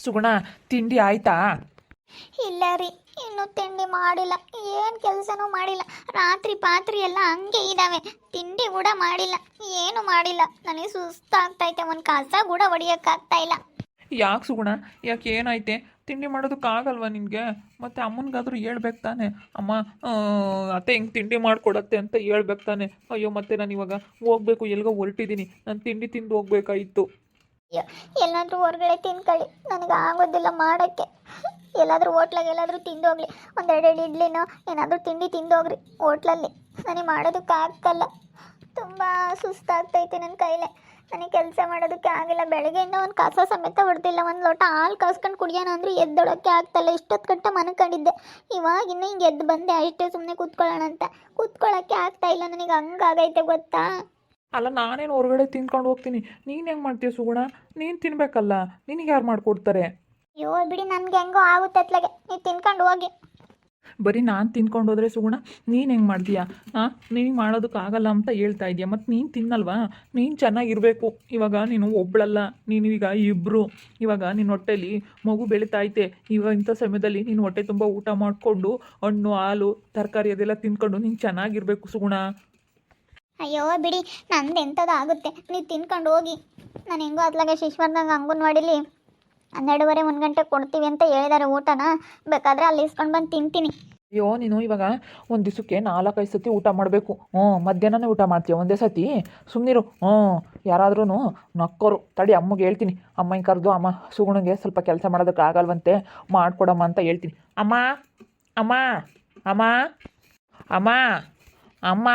ಸುಗುಣ ತಿಂಡಿ ಆಯ್ತಾ? ಇಲ್ಲ ರೀ, ಇನ್ನೂ ತಿಂಡಿ ಮಾಡಿಲ್ಲ. ಏನು ಕೆಲಸನೂ ಮಾಡಿಲ್ಲ. ರಾತ್ರಿ ಪಾತ್ರೆ ಎಲ್ಲ ಹಂಗೆ ಇದ್ದಾವೆ. ತಿಂಡಿ ಕೂಡ ಮಾಡಿಲ್ಲ, ಏನು ಮಾಡಿಲ್ಲ. ನನಗೆ ಸುಸ್ತಾಗ್ತೈತೆ. ಒಂದು ಕಸ ಕೂಡ ಹೊಡಿಯೋಕ್ಕಾಗ್ತಾ ಇಲ್ಲ. ಯಾಕೆ ಸುಗುಣ, ಯಾಕೆ ಏನಾಯ್ತೆ? ತಿಂಡಿ ಮಾಡೋದಕ್ಕಾಗಲ್ವಾ ನಿನಗೆ? ಮತ್ತು ಅಮ್ಮನಿಗಾದ್ರೂ ಹೇಳ್ಬೇಕು ತಾನೆ, ಅಮ್ಮ ಅತ್ತೆ ಹಿಂಗೆ ತಿಂಡಿ ಮಾಡಿಕೊಡತ್ತೆ ಅಂತ ಹೇಳ್ಬೇಕು ತಾನೆ. ಅಯ್ಯೋ ಮತ್ತೆ ನಾನು ಇವಾಗ ಹೋಗ್ಬೇಕು, ಎಲ್ಗೋ ಹೊರಟಿದ್ದೀನಿ, ನಾನು ತಿಂಡಿ ತಿಂದು ಹೋಗ್ಬೇಕಾಯಿತ್ತು. ಅಯ್ಯೋ, ಎಲ್ಲಾದರೂ ಹೊರಗಡೆ ತಿನ್ಕೊಳ್ಳಿ, ನನಗೆ ಆಗೋದಿಲ್ಲ ಮಾಡೋಕ್ಕೆ. ಎಲ್ಲಾದರೂ ಹೋಟ್ಲಾಗ ಎಲ್ಲಾದರೂ ತಿಂದೋಗ್ಲಿ, ಒಂದೆರಡು ಇಡ್ಲಿನೋ ಏನಾದರೂ ತಿಂಡಿ ತಿಂದೋಗ್ರಿ ಹೋಟ್ಲಲ್ಲಿ. ನನಗೆ ಮಾಡೋದಕ್ಕೆ ಆಗ್ತಲ್ಲ, ತುಂಬ ಸುಸ್ತಾಗ್ತೈತೆ ನನ್ನ ಕೈಲೇ. ನನಗೆ ಕೆಲಸ ಮಾಡೋದಕ್ಕೆ ಆಗಿಲ್ಲ. ಬೆಳಗ್ಗೆಯಿಂದ ಒಂದು ಕಸ ಸಮೇತ ಹೊಡೆದಿಲ್ಲ. ಒಂದು ಲೋಟ ಹಾಲು ಕಾಸ್ಕೊಂಡು ಕುಡಿಯೋಣ ಅಂದರೆ ಎದ್ದೊಳಕ್ಕೆ ಆಗ್ತಾಯಿಲ್ಲ. ಇಷ್ಟೊತ್ತು ಗಂಟೆ ಮನ್ಕೊಂಡಿದ್ದೆ, ಇವಾಗ ಇನ್ನೂ ಹಿಂಗೆ ಎದ್ದು ಬಂದೆ ಅಷ್ಟೇ, ಸುಮ್ಮನೆ ಕೂತ್ಕೊಳ್ಳೋಣ ಅಂತ. ಕೂತ್ಕೊಳ್ಳೋಕ್ಕೆ ಆಗ್ತಾಯಿಲ್ಲ, ನನಗೆ ಹಂಗಾಗೈತೆ ಗೊತ್ತಾ. ಅಲ್ಲ, ನಾನೇನು ಹೊರಗಡೆ ತಿನ್ಕೊಂಡು ಹೋಗ್ತೀನಿ, ನೀನು ಹೆಂಗೆ ಮಾಡ್ತೀಯ ಸುಗುಣ? ನೀನು ತಿನ್ಬೇಕಲ್ಲ, ನಿನಗೆ ಯಾರು ಮಾಡಿಕೊಡ್ತಾರೆ? ಅಯ್ಯೋ ಬಿಡಿ, ನನಗೆ ಹೆಂಗೋ ಆಗುತ್ತೆ ಅತ್ಲಾಗೆ, ನೀವು ತಿನ್ಕೊಂಡು ಹೋಗಿ. ಬರೀ ನಾನು ತಿನ್ಕೊಂಡು ಹೋದರೆ ಸುಗುಣ ನೀನು ಹೆಂಗೆ ಮಾಡ್ತೀಯಾ? ನಿನಗೆ ಮಾಡೋದಕ್ಕಾಗಲ್ಲ ಅಂತ ಹೇಳ್ತಾ ಇದೆಯಾ? ಮತ್ತು ನೀನು ತಿನ್ನಲ್ವಾ? ನೀನು ಚೆನ್ನಾಗಿರಬೇಕು. ಇವಾಗ ನೀನು ಒಬ್ಬಳಲ್ಲ, ನೀನು ಈಗ ಇಬ್ಬರು. ಇವಾಗ ನಿನ್ನ ಹೊಟ್ಟೆಲಿ ಮಗು ಬೆಳೀತೈತೆ. ಇವಾಗ ಇಂಥ ಸಮಯದಲ್ಲಿ ನೀನು ಹೊಟ್ಟೆ ತುಂಬ ಊಟ ಮಾಡಿಕೊಂಡು ಹಣ್ಣು ಹಾಲು ತರಕಾರಿ ಅದೆಲ್ಲ ತಿನ್ಕೊಂಡು ನೀನು ಚೆನ್ನಾಗಿರಬೇಕು ಸುಗುಣ. ಅಯ್ಯೋ ಬಿಡಿ, ನಂದು ಎಂಥದ್ದು ಆಗುತ್ತೆ, ನೀವು ತಿನ್ಕೊಂಡು ಹೋಗಿ. ನಾನು ಹೆಂಗೋ ಅತ್ಲಾಗೆ ಶಿಶ್ವರ್ನಾಗ ಅಂಗನವಾಡಿಲಿ 12:30 1 ಗಂಟೆ ಕೊಡ್ತೀವಿ ಅಂತ ಹೇಳಿದ್ದಾರೆ ಊಟನ. ಬೇಕಾದರೆ ಅಲ್ಲಿ ಇಸ್ಕೊಂಡು ಬಂದು ತಿಂತೀನಿ. ಅಯ್ಯೋ, ನೀನು ಇವಾಗ ಒಂದು ದಿವಸಕ್ಕೆ 4-5 ಸತಿ ಊಟ ಮಾಡಬೇಕು. ಮಧ್ಯಾಹ್ನನೇ ಊಟ ಮಾಡ್ತೀಯ ಒಂದೇ ಸತಿ? ಸುಮ್ಮನಿರು. ಯಾರಾದ್ರೂ ನಕ್ಕೋರು ತಡಿ, ಅಮ್ಮಗೆ ಹೇಳ್ತೀನಿ. ಅಮ್ಮನ ಕರೆದು, ಅಮ್ಮ ಸುಗುಣಿಗೆ ಸ್ವಲ್ಪ ಕೆಲಸ ಮಾಡೋದಕ್ಕೆ ಆಗಲ್ವಂತೆ, ಮಾಡಿಕೊಡಮ್ಮ ಅಂತ ಹೇಳ್ತೀನಿ. ಅಮ್ಮ ಅಮ್ಮ ಅಮ್ಮ ಅಮ್ಮ ಅಮ್ಮ.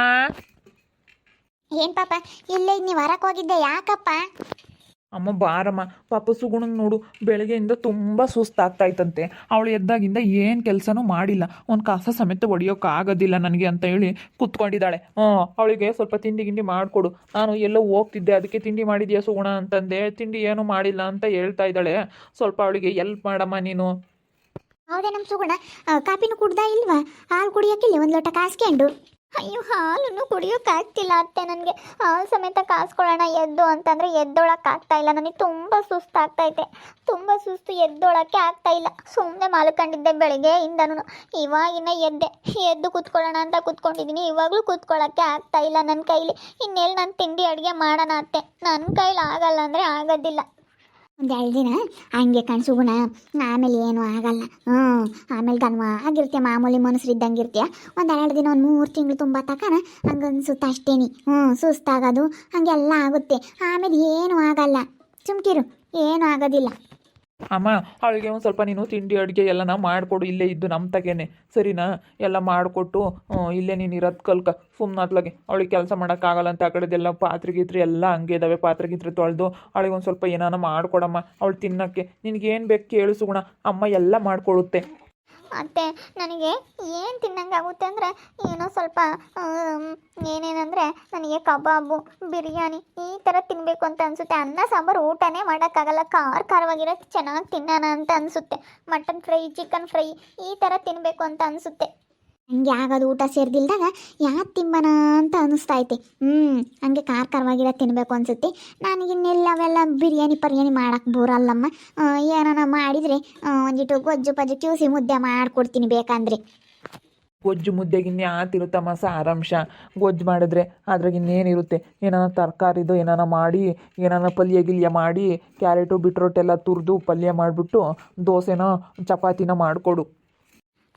ಏನು ಪಾಪ, ಇಲ್ಲೇ ನೀವು ಹೊರಕ್ಕೆ ಹೋಗಿದ್ದೆ, ಯಾಕಪ್ಪ? ಅಮ್ಮ ಬಾರಮ್ಮ, ಪಾಪ ಸುಗುಣಂಗೆ ನೋಡು, ಬೆಳಗ್ಗೆಯಿಂದ ತುಂಬ ಸುಸ್ತಾಗ್ತಾಯ್ತಂತೆ. ಅವಳು ಎದ್ದಾಗಿಂದ ಏನು ಕೆಲಸನೂ ಮಾಡಿಲ್ಲ, ಒಂದು ಕಸ ಸಮೇತ ಹೊಡಿಯೋಕ್ಕಾಗೋದಿಲ್ಲ ನನಗೆ ಅಂತ ಹೇಳಿ ಕೂತ್ಕೊಂಡಿದ್ದಾಳೆ. ಅವಳಿಗೆ ಸ್ವಲ್ಪ ತಿಂಡಿ ಗಿಂಡಿ ಮಾಡಿಕೊಡು. ನಾನು ಎಲ್ಲೋ ಹೋಗ್ತಿದ್ದೆ, ಅದಕ್ಕೆ ತಿಂಡಿ ಮಾಡಿದ್ಯಾ ಸುಗುಣ ಅಂತಂದೆ. ತಿಂಡಿ ಏನೂ ಮಾಡಿಲ್ಲ ಅಂತ ಹೇಳ್ತಾ ಇದ್ದಾಳೆ. ಸ್ವಲ್ಪ ಅವಳಿಗೆ ಎಲ್ಪ್ ಮಾಡಮ್ಮ ನೀನು. ಹೌದೇ ನಮ್ಮ ಸುಗುಣ ಕಾಪಿನೂ ಕುಡ್ದಾ ಇಲ್ವಾ? ಹಾಲು ಕುಡಿಯೋಕ್ಕಿಲ್ಲ ಒಂದು ಲೋಟ ಕಾಸ್ಕೊಂಡು? ಅಯ್ಯೋ, ಹಾಲನ್ನು ಕುಡಿಯೋಕ್ಕಾಗ್ತಿಲ್ಲ ಅತ್ತೆ. ನನಗೆ ಹಾಲು ಸಮೇತ ಕಾಸ್ಕೊಳ್ಳೋಣ ಎದ್ದು ಅಂತಂದರೆ ಎದ್ದೊಳಕ್ಕೆ ಆಗ್ತಾಯಿಲ್ಲ. ನನಗೆ ತುಂಬ ಸುಸ್ತಾಗ್ತೈತೆ, ತುಂಬ ಸುಸ್ತು, ಎದ್ದೊಳಕ್ಕೆ ಆಗ್ತಾಯಿಲ್ಲ. ಸುಮ್ಮನೆ ಮಲ್ಕೊಂಡಿದ್ದೆ ಬೆಳಗ್ಗೆಯಿಂದನೂ. ಇವಾಗಿನ ಎದ್ದು ಕೂತ್ಕೊಳ್ಳೋಣ ಅಂತ ಕೂತ್ಕೊಂಡಿದ್ದೀನಿ. ಇವಾಗಲೂ ಕೂತ್ಕೊಳ್ಳೋಕ್ಕೆ ಆಗ್ತಾಯಿಲ್ಲ ನನ್ನ ಕೈಲಿ. ಇನ್ನೆಲ್ಲಿ ನಾನು ತಿಂಡಿ ಅಡುಗೆ ಮಾಡೋಣ ಅತ್ತೆ? ನನ್ನ ಕೈಲಿ ಆಗಲ್ಲ ಅಂದರೆ ಆಗೋದಿಲ್ಲ. ಒಂದು 2 ದಿನ ಹಂಗೆ ಕಣ್ಸುಗುಣ, ಆಮೇಲೆ ಏನೂ ಆಗಲ್ಲ. ಆಮೇಲೆ ಆಗಿರ್ತೀಯ, ಮಾಮೂಲಿ ಮನುಷ್ಯರಿದ್ದಂಗೆ ಇರ್ತೀಯ. ಒಂದು 2 ದಿನ, ಒಂದು 3 ತಿಂಗಳು ತುಂಬ ತಕನ ಹಂಗೆ ಅನ್ಸುತ್ತೆ ಅಷ್ಟೇನಿ. ಸುಸ್ತಾಗೋದು ಹಾಗೆಲ್ಲ ಆಗುತ್ತೆ. ಆಮೇಲೆ ಏನೂ ಆಗಲ್ಲ, ಸುಮ್ಕಿರು, ಏನೂ ಆಗೋದಿಲ್ಲ. ಅಮ್ಮ, ಅವಳಿಗೆ ಒಂದು ಸ್ವಲ್ಪ ನೀನು ತಿಂಡಿ ಅಡುಗೆ ಎಲ್ಲನ ಮಾಡಿಕೊಡು, ಇಲ್ಲೇ ಇದ್ದು ನಮ್ಮ ತಗೇನೆ, ಸರಿನಾ? ಎಲ್ಲ ಮಾಡಿಕೊಟ್ಟು ಇಲ್ಲೇ ನೀನು ಇರೋದು ಕಲ್ಕ. ಸುಮ್ಮನೆ ಅತ್ಲಾಗೆ ಅವಳಿಗೆ ಕೆಲಸ ಮಾಡೋಕ್ಕಾಗಲ್ಲ ಅಂತ ಆ ಕಡೆದೆಲ್ಲ ಪಾತ್ರೆ ಗೀತ್ರೆ ಎಲ್ಲ ಹಂಗೆ ಇದ್ದಾವೆ. ಪಾತ್ರೆ ಗೀತ್ರೆ ತೊಳೆದು ಅವಳಿಗೆ ಒಂದು ಸ್ವಲ್ಪ ಏನಾನ ಮಾಡಿಕೊಡಮ್ಮ. ಅವಳು ತಿನ್ನೋಕ್ಕೆ ನಿನಗೇನು ಬೇಕು ಕೇಳು ಸುಗುಣ, ಅಮ್ಮ ಎಲ್ಲ ಮಾಡಿಕೊಡುತ್ತೆ. ಮತ್ತು ನನಗೆ ಏನು ತಿನ್ನಂಗಾಗುತ್ತೆ ಅಂದರೆ, ಏನೋ ಸ್ವಲ್ಪ ಏನೇನಂದರೆ ನನಗೆ ಕಬಾಬು, ಬಿರಿಯಾನಿ ಈ ಥರ ತಿನ್ನಬೇಕು ಅಂತ ಅನಿಸುತ್ತೆ. ಅನ್ನ ಸಾಂಬಾರು ಊಟನೇ ಮಾಡೋಕ್ಕಾಗಲ್ಲ. ಖಾರವಾಗಿರೋದು ಚೆನ್ನಾಗಿ ತಿನ್ನೋಣ ಅಂತ ಅನಿಸುತ್ತೆ. ಮಟನ್ ಫ್ರೈ, ಚಿಕನ್ ಫ್ರೈ ಈ ಥರ ತಿನ್ನಬೇಕು ಅಂತ ಅನಿಸುತ್ತೆ. ಹಂಗೆ ಆಗೋದು, ಊಟ ಸೇರಿದಿಲ್ದಾಗ ಯಾಕೆ ತಿಂಬನ ಅಂತ ಅನ್ನಿಸ್ತೈತೆ. ಹಂಗೆ ಖಾರವಾಗಿರೋ ತಿನ್ನಬೇಕು ಅನಿಸುತ್ತೆ. ನನಗಿನ್ನೆಲ್ಲ ಅವೆಲ್ಲ ಬಿರಿಯಾನಿ ಮಾಡೋಕ್ಕೆ ಬರಲ್ಲಮ್ಮ. ಏನಾನ ಮಾಡಿದರೆ ಒಂದಿಟ್ಟು ಗೊಜ್ಜು ಪಜ್ಜು ಕ್ಯೂಸಿ ಮುದ್ದೆ ಮಾಡಿಕೊಡ್ತೀನಿ ಬೇಕಂದರೆ. ಗೊಜ್ಜು ಮುದ್ದೆಗಿನ್ನೇ ಆತಿರುತ್ತಮ್ಮ ಸಾರಾಂಶ. ಗೊಜ್ಜು ಮಾಡಿದ್ರೆ ಅದ್ರಾಗಿನ್ನೇನಿರುತ್ತೆ? ಏನಾನ ತರಕಾರಿದು ಏನಾನ ಮಾಡಿ, ಏನಾನ ಪಲ್ಯ ಗಿಲ್ಯ ಮಾಡಿ, ಕ್ಯಾರೆಟು ಬೀಟ್ರೋಟ್ ಎಲ್ಲ ತುರಿದು ಪಲ್ಯ ಮಾಡಿಬಿಟ್ಟು ದೋಸೆನೋ ಚಪಾತಿನೋ ಮಾಡಿಕೊಡು.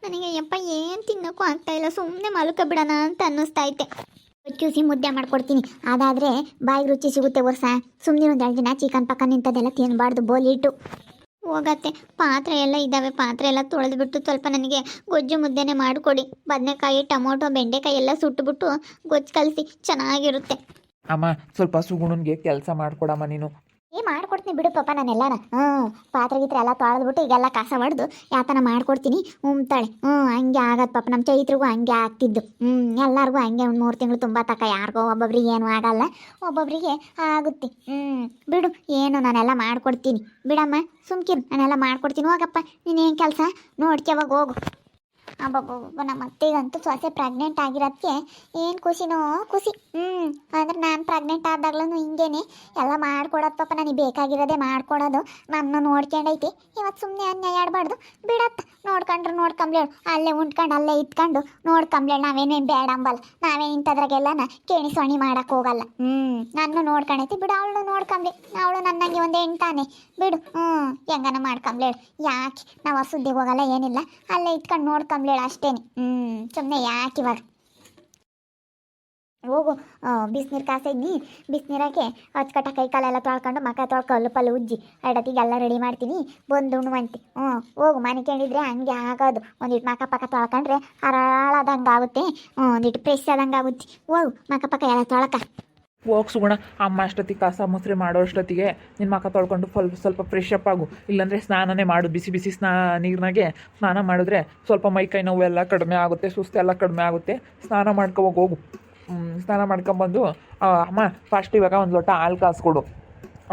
ನನಗೆ ಯಪ್ಪ ಏನು ತಿನ್ನೋಕ್ಕೂ ಆಗ್ತಾಯಿಲ್ಲ, ಸುಮ್ಮನೆ ಮಲ್ಕ ಬಿಡೋಣ ಅಂತ ಅನ್ನಿಸ್ತೈತೆ. ಕ್ಯೂಸಿ ಮುದ್ದೆ ಮಾಡ್ಕೊಡ್ತೀನಿ, ಅದಾದರೆ ಬಾಯಿಗೆ ರುಚಿ ಸಿಗುತ್ತೆ. ವರ್ಷ ಸುಮ್ಮನೆ ಒಂದು 2 ದಿನ ಚಿಕನ್ ಪಕ್ಕನ್ ಇಂಥದ್ದೆಲ್ಲ ತಿನ್ನಬಾರ್ದು, ಬೋಲಿಟ್ಟು ಹೋಗತ್ತೆ. ಪಾತ್ರೆ ಎಲ್ಲ ಇದ್ದಾವೆ, ಪಾತ್ರೆ ಎಲ್ಲ ತೊಳೆದ್ಬಿಟ್ಟು ಸ್ವಲ್ಪ ನನಗೆ ಗೊಜ್ಜು ಮುದ್ದೆನೇ ಮಾಡಿಕೊಡಿ. ಬದನೆಕಾಯಿ, ಟೊಮೊಟೊ, ಬೆಂಡೆಕಾಯಿ ಎಲ್ಲ ಸುಟ್ಟುಬಿಟ್ಟು ಗೊಜ್ಜು ಕಲಸಿ, ಚೆನ್ನಾಗಿರುತ್ತೆ. ಅಮ್ಮ, ಸ್ವಲ್ಪ ಸುಗುಣನ್ಗೆ ಕೆಲಸ ಮಾಡಿಕೊಡಮ್ಮ ನೀನು. ಮಾಡ್ಕೊಡ್ತೀನಿ ಬಿಡು ಪಾಪ, ನಾನೆಲ್ಲನ ಪಾತ್ರೆ ಗೀತ್ರೆ ಎಲ್ಲ ತೊಳೆದ್ಬಿಟ್ಟು ಈಗೆಲ್ಲ ಕಸ ಹೊಡೆದು ಯಾತನ ಮಾಡ್ಕೊಡ್ತೀನಿ. ಉಮ್ತಾಳೆ. ಹಂಗೆ ಆಗತ್ತೆ ಪಾಪ. ನಮ್ಮ ಚೈತ್ರಿಗೂ ಹಂಗೆ ಆಗ್ತಿದ್ದು. ಎಲ್ಲರಿಗೂ ಹಂಗೆ ಒಂದು 3 ತಿಂಗಳು ತುಂಬ ತಕ. ಯಾರಿಗೋ ಒಬ್ಬೊಬ್ರಿಗೆ ಏನೂ ಆಗಲ್ಲ, ಒಬ್ಬೊಬ್ಬರಿಗೆ ಆಗುತ್ತೆ. ಬಿಡು, ಏನು ನಾನೆಲ್ಲ ಮಾಡ್ಕೊಡ್ತೀನಿ ಬಿಡಮ್ಮ, ಸುಮ್ಕಿರು, ನಾನೆಲ್ಲ ಮಾಡ್ಕೊಡ್ತೀನಿ. ಹೋಗಪ್ಪ, ನೀನೇನು ಕೆಲಸ ನೋಡ್ಕ್ಯವಾಗ ಹೋಗು. ಅಬ್ಬಬ್ಬಬ್ಬ ನಮ್ಮ ಅತ್ತೆಗಂತೂ ಸೊಸೆ ಪ್ರೆಗ್ನೆಂಟ್ ಆಗಿರೋದಕ್ಕೆ ಏನು ಖುಷಿನೋ ಖುಷಿ. ಅಂದ್ರೆ ನಾನು ಪ್ರೆಗ್ನೆಂಟ್ ಆದಾಗ್ಲೂ ಹಿಂಗೇನೆ ಎಲ್ಲ ಮಾಡ್ಕೊಡೋದು ಪಾಪ, ನನಗೆ ಬೇಕಾಗಿರೋದೇ ಮಾಡ್ಕೊಡೋದು. ನನ್ನ ನೋಡ್ಕೊಂಡೈತಿ. ಇವತ್ತು ಸುಮ್ಮನೆ ಅನ್ಯಾಯ ಆಡಬಾರ್ದು, ಬಿಡತ್ತ. ನೋಡ್ಕೊಂಡ್ರು ನೋಡ್ಕೊಂಬ್ಲೇಳು, ಅಲ್ಲೇ ಉಂಟ್ಕೊಂಡು ಅಲ್ಲೇ ಇತ್ಕೊಂಡು ನೋಡ್ಕೊಂಬ್ಲೇಳು. ನಾವೇನೇನು ಬೇಡ ಅಂಬಲ್ಲ, ನಾವೇನು ಇಂಥದ್ರಾಗೆಲ್ಲನ ಕೇಣಿ ಸೊಣಿ ಮಾಡಕ್ಕೆ ಹೋಗಲ್ಲ. ನನ್ನ ನೋಡ್ಕೊಂಡೈತಿ ಬಿಡು, ಅವಳು ನೋಡ್ಕೊಂಬ್ಲಿ. ಅವಳು ನನ್ನಂಗೆ ಒಂದು ಹೆಣ್ತಾನೆ ಬಿಡು. ಹೆಂಗನ ಮಾಡ್ಕೊಂಬ್ಲೇಳು, ಯಾಕೆ ನಾವು ಸುದ್ದಿಗೆ ಹೋಗಲ್ಲ ಏನಿಲ್ಲ, ಅಲ್ಲೇ ಇತ್ಕೊಂಡು ನೋಡ್ಕೊಂಬ್ಲೇಳು ಅಷ್ಟೇನೆ. ಸುಮ್ಮನೆ ಯಾಕೆ ಇವಾಗ ಹೋಗು. ಬಿಸಿನೀರು ಕಾಸಿದ್ನಿ, ಬಿಸಿನೀರಾಗೆ ಹಚ್ಕಟ್ಟ ಕೈ ಕಾಲೆಲ್ಲ ತೊಳ್ಕೊಂಡು ಮಕ್ಕ ತೊಳ್ಕೊಂಡು ಪಲ್ಲು ಉಜ್ಜಿ ಅಡತಿಗೆಲ್ಲ ರೆಡಿ ಮಾಡ್ತೀನಿ, ಬಂದು ಉಣ್ವಂತಿ. ಹೋಗು. ಮನಿಕೊಂಡಿದ್ರೆ ಹಂಗೆ ಆಗೋದು. ಒಂದಿಟ್ಟು ಮಕ್ಕ ಪಕ್ಕ ತೊಳ್ಕೊಂಡ್ರೆ ಹರಾಳಾದಂಗೆ ಆಗುತ್ತೆ, ಒಂದಿಟ್ಟು ಫ್ರೆಶ್ ಆದಂಗೆ ಆಗುತ್ತೆ. ಹೋಗು ಮಕ್ಕ ಪಕ್ಕ ಎಲ್ಲ ತೊಳಕ. ಹೋಗಿ ಸುಗುಣ, ಅಮ್ಮ ಅಷ್ಟೊತ್ತಿಗೆ ಕಸ ಮುಸ್ರೆ ಮಾಡೋ ಅಷ್ಟೊತ್ತಿಗೆ ನಿನ್ನ ಮಕ್ಕ ತೊಳ್ಕೊಂಡು ಸ್ವಲ್ಪ ಫ್ರೆಶ್ ಅಪ್ ಆಗು. ಇಲ್ಲಾಂದರೆ ಸ್ನಾನನೇ ಮಾಡು. ಬಿಸಿ ಬಿಸಿ ನೀರಿನಾಗೆ ಸ್ನಾನ ಮಾಡಿದ್ರೆ ಸ್ವಲ್ಪ ಮೈ ಕೈ ನೋವೆಲ್ಲ ಕಡಿಮೆ ಆಗುತ್ತೆ, ಸುಸ್ತೆಲ್ಲ ಕಡಿಮೆ ಆಗುತ್ತೆ. ಸ್ನಾನ ಹೋಗು. ಸ್ನಾನ ಮಾಡ್ಕೊಂಬಂದು ಅಮ್ಮ ಫಸ್ಟ್ ಇವಾಗ ಒಂದು ಲೋಟ ಹಾಲು ಕಾಸ್ಕೊಡು.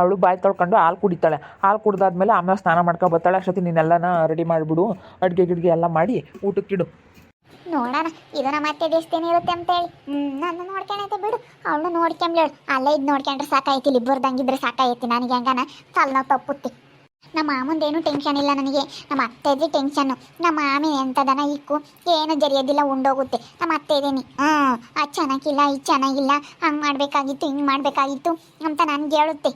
ಅವಳು ಬಾಯಿ ತೊಳ್ಕೊಂಡು ಹಾಲು ಕುಡಿತಾಳೆ. ಹಾಲು ಕುಡ್ದಾದ್ಮೇಲೆ ಆಮೇಲೆ ಸ್ನಾನ ಬರ್ತಾಳೆ. ಅಷ್ಟೊತ್ತಿಗೆ ನೀನೆಲ್ಲನ ರೆಡಿ ಮಾಡಿಬಿಡು. ಅಡುಗೆ ಗಿಡ್ಗೆ ಎಲ್ಲ ಮಾಡಿ ಊಟಕ್ಕಿಡು. ನೋಡೋಣ ಇದು ನಮ್ಮ ಅತ್ತೆ ದೇಶದೇನೆ ಇರುತ್ತೆ ಅಂತೇಳಿ. ನನ್ನ ನೋಡ್ಕೊಂಡೈತೆ ಬಿಡು, ಅವಳು ನೋಡ್ಕೊಂಬ್ಲೇಳು. ಅಲ್ಲೇ ಇದು ನೋಡ್ಕೊಂಡ್ರೆ ಸಾಕಾಯ್ತಿ, ಇಬ್ಬರದಂಗಿದ್ರೆ ಸಾಕಾಯ್ತಿ. ನನಗೆ ಹೆಂಗನ ತಲೆನೋವು ತಪ್ಪುತ್ತೆ. ನಮ್ಮ ಮಾಮಂದೇನು ಟೆನ್ಷನ್ ಇಲ್ಲ ನನಗೆ, ನಮ್ಮ ಅತ್ತೆದೇ ಟೆನ್ಷನ್ನು. ನಮ್ಮ ಮಾಮಿ ಎಂಥದನ ಇಕ್ಕು ಏನು ಜರಿಯೋದಿಲ್ಲ, ಉಂಡೋಗುತ್ತೆ. ನಮ್ಮ ಅತ್ತೆದೇನಿ ಅದು ಚೆನ್ನಾಗಿಲ್ಲ, ಇದು ಚೆನ್ನಾಗಿಲ್ಲ, ಹಂಗೆ ಮಾಡಬೇಕಾಗಿತ್ತು, ಹಿಂಗೆ ಮಾಡಬೇಕಾಗಿತ್ತು ಅಂತ ನನಗೆ ಹೇಳುತ್ತೆ.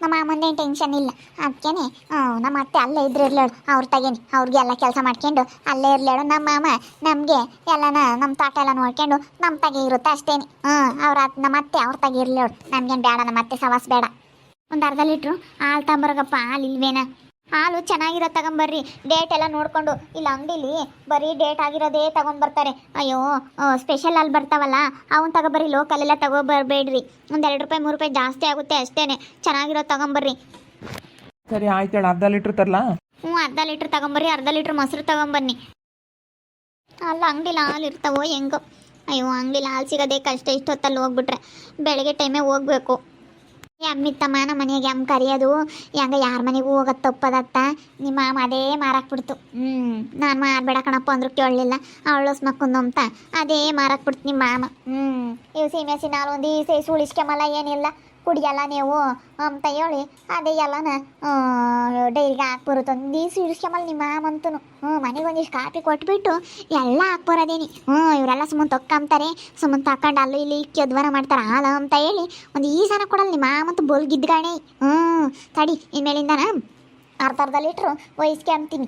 ನಮ್ಮ ಮಾಮಂದೇನು ಟೆನ್ಷನ್ ಇಲ್ಲ. ಅದಕ್ಕೇ ನಮ್ಮ ಅತ್ತೆ ಅಲ್ಲೇ ಇದ್ರಿರ್ಲೇಳು, ಅವ್ರ ತಗೇನಿ. ಅವ್ರಿಗೆ ಎಲ್ಲ ಕೆಲಸ ಮಾಡ್ಕೊಂಡು ಅಲ್ಲೇ ಇರಲೇಳು. ನಮ್ಮ ಮಾಮ ನಮಗೆ ಎಲ್ಲನ ನಮ್ಮ ತೋಟ ಎಲ್ಲ ನೋಡ್ಕೊಂಡು ನಮ್ಮ ತಗೆ ಇರುತ್ತೆ ಅಷ್ಟೇನೆ. ನಮ್ಮ ಅತ್ತೆ ಅವ್ರ ತಗೆ ಇರಲೇಳು. ನಮಗೇನು ಬೇಡ, ನಮ್ಮ ಅತ್ತೆ ಸವಾಸ ಬೇಡ. ಒಂದು ಅರ್ಧ ಲೀಟ್ರು ಹಾಲು ತಗೊಂಬರಗಪ್ಪ. ಹಾಲು ಇಲ್ವೇನ? ಹಾಲು ಚೆನ್ನಾಗಿರೋ ತಗೊಂಬರ್ರಿ. ಡೇಟ್ ಎಲ್ಲ ನೋಡಿಕೊಂಡು. ಇಲ್ಲ ಅಂಗಡಿಲಿ ಬರೀ ಡೇಟ್ ಆಗಿರೋದೇ ತಗೊಂಡ್ಬರ್ತಾರೆ. ಅಯ್ಯೋ ಸ್ಪೆಷಲ್ ಹಾಲು ಬರ್ತಾವಲ್ಲ ಅವನ್ನ ತಗೊಬರ್ರಿ, ಲೋಕಲೆಲ್ಲ ತಗೊಬರ್ಬೇಡ್ರಿ. ಒಂದು 2 ರೂಪಾಯಿ 3 ರೂಪಾಯಿ ಜಾಸ್ತಿ ಆಗುತ್ತೆ ಅಷ್ಟೇ. ಚೆನ್ನಾಗಿರೋ ತಗೊಂಬರ್ರಿ. ಸರಿ ಆಯ್ತು ಹೇಳು, ಅರ್ಧ ಲೀಟ್ರ್ ತರಲಾ? ಅರ್ಧ ಲೀಟ್ರ್ ತಗೊಂಬರ್ರಿ. ಅರ್ಧ ಲೀಟ್ರ್ ಮೊಸರು ತಗೊಂಬನ್ನಿ. ಅಲ್ಲ ಅಂಗಡಿಲಿ ಹಾಲು ಇರ್ತಾವೋ ಹೆಂಗೋ. ಅಯ್ಯೋ ಅಂಗಡಿಲಿ ಹಾಲು ಸಿಗೋದೇ ಕಷ್ಟ. ಇಷ್ಟೊತ್ತಲ್ಲಿ ಹೋಗ್ಬಿಟ್ರೆ ಬೆಳಗ್ಗೆ ಟೈಮೇ ಹೋಗ್ಬೇಕು. ಅಮ್ಮಿತ್ತಮ್ಮ ನಮ್ಮ ಮನೆಗೆ ಅಮ್ಮ ಕರೆಯೋದು ಹೆಂಗ ಯಾರ ಮನೆಗೂ ಹೋಗೋದು ತಪ್ಪದತ್ತ. ನಿಮ್ಮ ಮಾಮ ಅದೇ ಮಾರಾಕ್ಬಿಡ್ತು. ನಾನು ಮಾರಬೇಡ ಕಣಪ್ಪ ಅಂದ್ರೂ ಕೇಳಲಿಲ್ಲ. ಅವಳು ಮಕ್ಕಂದು ಅಂತ ಅದೇ ಮಾರಾಕ್ಬಿಡ್ತು ನಿಮ್ಮ ಮಾಮ. ಇವು ಸೀಮೆಸಿ ನಾಲ್ ಒಂದು ಈಸೆ ಉಳಿಸ್ಕೊಂಬಲ್ಲ, ಏನಿಲ್ಲ ಕುಡಿಯಲ್ಲ ನೀವು ಅಂತ ಹೇಳಿ ಅದೇ ಎಲ್ಲನ ಡೈರಿಗೆ ಹಾಕ್ಬರುತ್ತೆ. ಒಂದು ಈಸು ಇಳಿಸ್ಕೊಂಬಲ್ಲ ನಿಮ್ಮ ಮಾಮ ಅಂತೂ. ಮನೆಗೆ ಒಂದಿಷ್ಟು ಕಾಪಿ ಕೊಟ್ಬಿಟ್ಟು ಎಲ್ಲ ಹಾಕ್ಬರೋದೇನಿ. ಇವರೆಲ್ಲ ಸುಮ್ಮನೆ ತೊಕ್ಕಂತಾರೆ, ಸುಮ್ಮನೆ ತಕೊಂಡು ಅಲ್ಲೂ ಇಲ್ಲಿ ಕೆದ್ವನ ಮಾಡ್ತಾರೆ ಹಾಲು ಅಂತ ಹೇಳಿ ಒಂದು ಈಸನ ಕೊಡಲ್ಲ ನಿಮ್ಮ ಮಾಮಂತೂ ಬೋಲ್ಗಿದ್ಗಾಣೆ. ತಡಿ ಇನ್ಮೇಲಿಂದನ ಅರ್ಧ ಲೀಟ್ರು ವಹಿಸ್ಕೊಂತೀನಿ.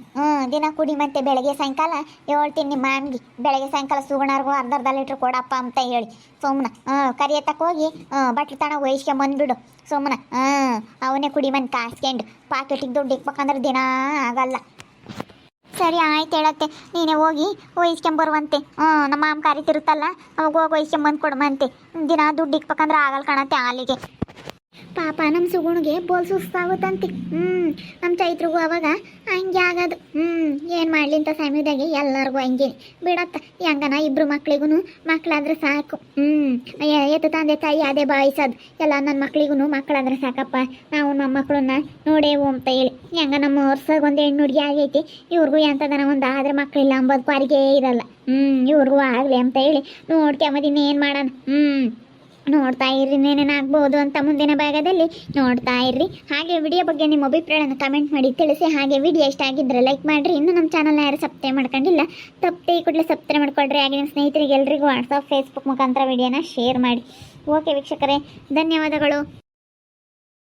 ದಿನ ಕುಡಿ. ಮತ್ತೆ ಬೆಳಗ್ಗೆ ಸಾಯಂಕಾಲ ಹೇಳ್ತೀನಿ ನಿಮ್ಮ ಮಾಮಿಗೆ, ಬೆಳಗ್ಗೆ ಸಾಯಂಕಾಲ ಸುಗುಣರ್ಗೂ ಅರ್ಧ ಲೀಟ್ರ್ ಕೊಡಪ್ಪ ಅಂತ ಹೇಳಿ. ಸುಮ್ಮನೆ ಕರಿಯತ್ತಕ್ಕೆ ಹೋಗಿ ಬಟ್ಲು ತಣ ವಹಿಸ್ಕೊಂಬಂದ್ಬಿಡು ಸುಮ್ಮನೆ. ಅವನೇ ಕುಡಿ ಮನೆ ಕಾಸ್ಕೊಂಡು ಪಾಕೆಟಿಗೆ ದುಡ್ಡು ಇಕ್ಬೇಕಂದ್ರೆ ದಿನ ಆಗಲ್ಲ. ಸರಿ ಆಯ್ತು ಹೇಳತ್ತೆ, ನೀನೇ ಹೋಗಿ ವಹಿಸ್ಕೊಂಬರುವಂತೆ. ನಮ್ಮ ಮಾಮ ಕರಿತಿರುತ್ತಲ್ಲ ಅವಾಗ ಹೋಗಿ ವಹಿಸ್ಕೊಂಬಂದು ಕೊಡುವಂತೆ. ದಿನ ದುಡ್ಡು ಇಕ್ಬೇಕಂದ್ರೆ ಆಗಲ್ಲ ಕಾಣತ್ತೆ ಹಾಲಿಗೆ. ಪಾಪ ನಮ್ಮ ಸುಗುಣಿಗೆ ಬೋಲ್ ಸುಸ್ತಾಗುತ್ತಂತೆ. ನಮ್ಮ ಚೈತ್ರಿಗೂ ಅವಾಗ ಹಂಗೆ ಆಗೋದು. ಏನು ಮಾಡಲಿ ಅಂತ ಸಮಯದಾಗೆ ಎಲ್ಲರಿಗೂ ಹಂಗೆ ಬಿಡತ್ತ. ಹೆಂಗನ ಇಬ್ಬರು ಮಕ್ಳಿಗೂ ಮಕ್ಕಳಾದ್ರೆ ಸಾಕು. ಎತ್ತು ತಂದೆ ತಾಯಿ ಅದೇ ಬಾಯಿಸೋದು ಎಲ್ಲ. ನನ್ನ ಮಕ್ಳಿಗೂ ಮಕ್ಕಳಾದ್ರೆ ಸಾಕಪ್ಪ, ನಾವು ನಮ್ಮ ಮಕ್ಕಳನ್ನ ನೋಡೇವು ಅಂತ ಹೇಳಿ. ಹೆಂಗ ನಮ್ಮ ವರ್ಷಕ್ಕೆ ಒಂದು ಹೆಣ್ಣು ಹುಡುಗಿ ಆಗೈತಿ, ಇವ್ರಿಗೂ ಎಂಥದನ ಒಂದು ಆದರೆ ಮಕ್ಕಳಿಲ್ಲ ಅಂಬೋದು ಪಾರಿಗೆ ಇರಲ್ಲ. ಇವ್ರಿಗೂ ಆಗಲಿ ಅಂತ ಹೇಳಿ ನೋಡ್ಕೊಂಬದಿನ ಏನು ಮಾಡೋಣ. ನೋಡ್ತಾ ಇರ್ರಿ, ಏನೇನಾಗ್ಬೋದು ಅಂತ ಮುಂದಿನ ಭಾಗದಲ್ಲಿ ನೋಡ್ತಾ ಇರ್ರಿ. ಹಾಗೆ ವಿಡಿಯೋ ಬಗ್ಗೆ ನಿಮ್ಮ ಅಭಿಪ್ರಾಯನ ಕಮೆಂಟ್ ಮಾಡಿ ತಿಳಿಸಿ. ಹಾಗೆ ವಿಡಿಯೋ ಇಷ್ಟ ಆಗಿದ್ರೆ ಲೈಕ್ ಮಾಡಿರಿ. ಇನ್ನು ನಮ್ಮ ಚಾನಲ್ನ ಯಾರು ಸಬ್ಸ್ಕ್ರೈಬ್ ಮಾಡ್ಕೊಂಡಿಲ್ಲ, ತಪ್ಪದೆ ಈ ಕೂಡಲೇ ಸಬ್ಸ್ಕ್ರೈಬ್ ಮಾಡ್ಕೊಳ್ರಿ. ಹಾಗೆ ನಿಮ್ಮ ಸ್ನೇಹಿತರಿಗೆ ಎಲ್ರಿಗೂ ವಾಟ್ಸಪ್ ಫೇಸ್ಬುಕ್ ಮುಖಾಂತರ ವಿಡಿಯೋನ ಶೇರ್ ಮಾಡಿ. ಓಕೆ ವೀಕ್ಷಕರೇ, ಧನ್ಯವಾದಗಳು.